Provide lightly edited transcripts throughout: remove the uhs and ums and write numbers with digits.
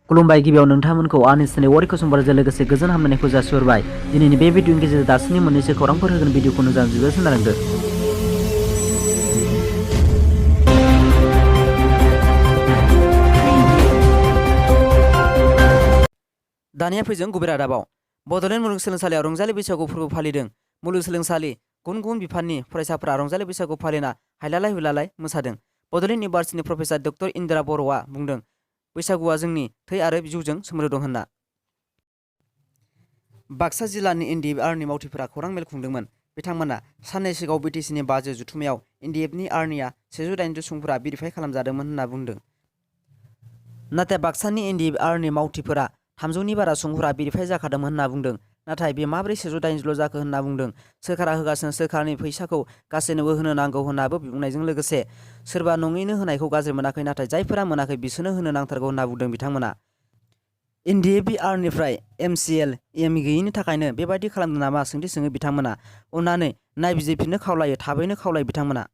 खुलुमबाय गिबियाव नोंथांमोनखौ आंनि चेनेल वारिखौ समबारजों लोगोसे गोजोन हामलायनायखौ जासिहरबाय। दिनैनि बे भिडिअनि गेजेरजों दासिमनि मोननैसो खौरांफोर होगोन भिडिअखौ मोजां जोबोद खोनालांदो। दानिया फैजों गुबै रादाबाव। बड'लेण्ड मुलुगसोलोंसालियाव रंजालि बैसागु फोरबो फालिदों। मुलुगसोलोंसालि गुबुन गुबुन बिफाननि फरायसाफोरा रंजालि बैसागु फालिना हायलालाय हुइलालाय मोसादों। बड'लेण्ड इउनिभार्सिटिनि प्रफेसार डक्टर इन्दिरा बर'आ बुंदों, बैसागुआ जोंनि थै आरो जिउजों सोमोन्दो दं होनना। बाक्सा जिल्लानि एनडिएफआरनि मावथिफोरा खौरां मेल खुंदोंमोन। बिथांमोना साननै सिगाङाव बिटिसिनि बाजो जथुमायाव एनडिएफनि आर्निया 180 सुबुंफोरा भेरिफाइ खालामजादोंमोन होनना बुंदों। नाथाय बाक्सानि एनडिएफआरनि मावथिफोरा 300नि बारा सुबुंफोरा भेरिफाइ जाखादोंमोन होनना बुंदों। नाथाय बे माबोरै 180ल' जाखो होनना बुंदों। सोरखारा होगासिनो सोरखारनि फैसाखौ गासैनोबो होनो नांगौ होननाबो बुंनायजों लोगोसे सोरबा नङैनो होनायखौ गाज्रि मोनाखै, नाथाय जायफोरा मोनाखै बिसोरनो होनो नांथारगौ होनना बुंदों बिथांमोना। एनडिएफआरनिफ्राय एमसिएल एम गैयिनि थाखायनो बेबायदि खालामदों नामा सोंथि सोङो बिथांमोना। अननानै नायबिजिरफिननो खावलायो, थाबैनो खावलायो बिथांमोना।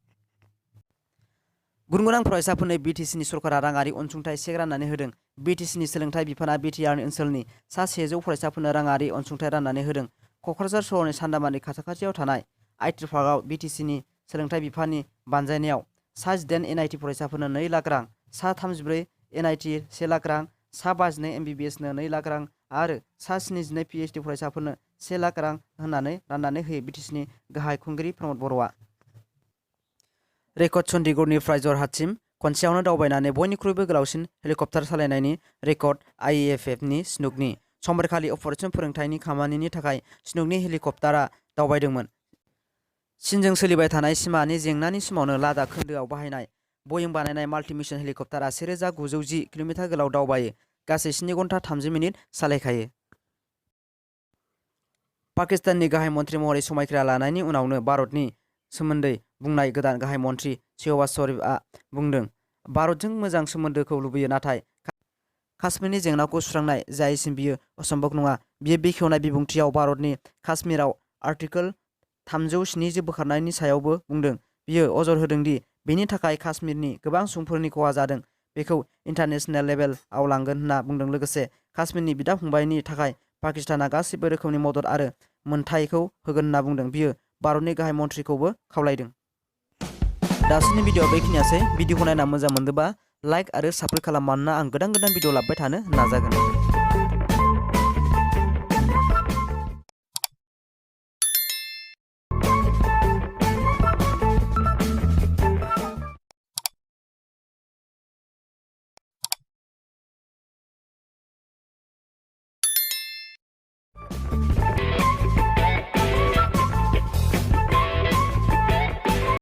गुन गोनां फरायसाफोरनो बिटिसिनि सरकारा राङारि अनसुंथाइ चेक राननानै होदों। बिटिसिनि सोलोंथाइ बिफाना BTR ओनसोलनि सा 100 फरायसाफोरनो राङारि अनसुंथाइ राननानै होदों। क'क्राझार सहरनि सान्दामारि खाथियाव थानाय आइटि पार्कआव बिटिसिनि सोलोंथाइ बिफाननि बानजायनायाव सा 18 एनआइटि फरायसाफोरनो 2 लाख रां, सा 34 एनआइटि 1 लाख रां, सा 52 एमबिबिएसनो 2 लाख रां आरो सा 72 पिएइचडि फरायसाफोरनो 1 लाख रां होननानै राननानै होयो बिटिसिनि गाहाय खुंगिरि प्रमद बर'आ। रेकर्ड चन्डीगढ़निफ्राय जरहाटसिम खनसेयावनो दावबायनानै बयनिख्रुइबो गोलावसिन हेलिकप्टार सालायनायनि रेकर्ड आइएएफनि स्नुकनि समबारखालि अपारेशन फोरोंथायनि खामानिनि थाखाय स्नुकनि हेलिकप्टारआ दावबायदोंमोन। चीनजों सोलिबाय थानाय सिमानि जेंनानि समावनो लादाख खोन्दोआव बाहायनाय बयिं बानायनाय माल्टि-मिशन हेलिकप्टारआ 1910 किल'मिटार गोलाव दावबायो, गासै 7 घन्टा 30 मिनिट सालायखायो। पाकिस्ताननि गाहाय मन्थ्रि महरै समायखिरा लानायनि उनावनो भारतनि सोमोन्दै बुंनाय गोदान गाहाय मन्थ्रि शेहबाज शरीफआ बुंदों, भारतजों मोजां सोमोन्दोखौ लुबैयो, नाथाय काश्मीरनि जेंनाखौ सुस्रांनाय जायैसिम बियो असम्भब नङा। बियो बेखेवनाय बिबुंथियाव भारतनि काश्मीराव आर्टिकल 370 बोखारनायनि सायावबो बुंदों। बियो अजद होदों दि बेनि थाखाय काश्मीरनि गोबां सुबुंफोरनि खहा जादों, बेखौ इन्टारनेशनेल लेभेलआव लांगोन होनना बुंदों। लोगोसे काश्मीरनि बिदा-फंबायनि थाखाय पाकिस्ताना गासिबो रोखोमनि मदद आरो मोनथायखौ होगोन होनना बुंदों। बियो भारतनि गाहाय मन्थ्रिखौबो खावलायदों। दासिमनि भिडिअ'आ बेखिनियासै। भिडिअखौ नायना मोजां मोनदोंबा लाइक आरो साबस्क्राइब खालाम, मानोना आं गोदान भिडिअ लाबोबाय थानो नाजागोन।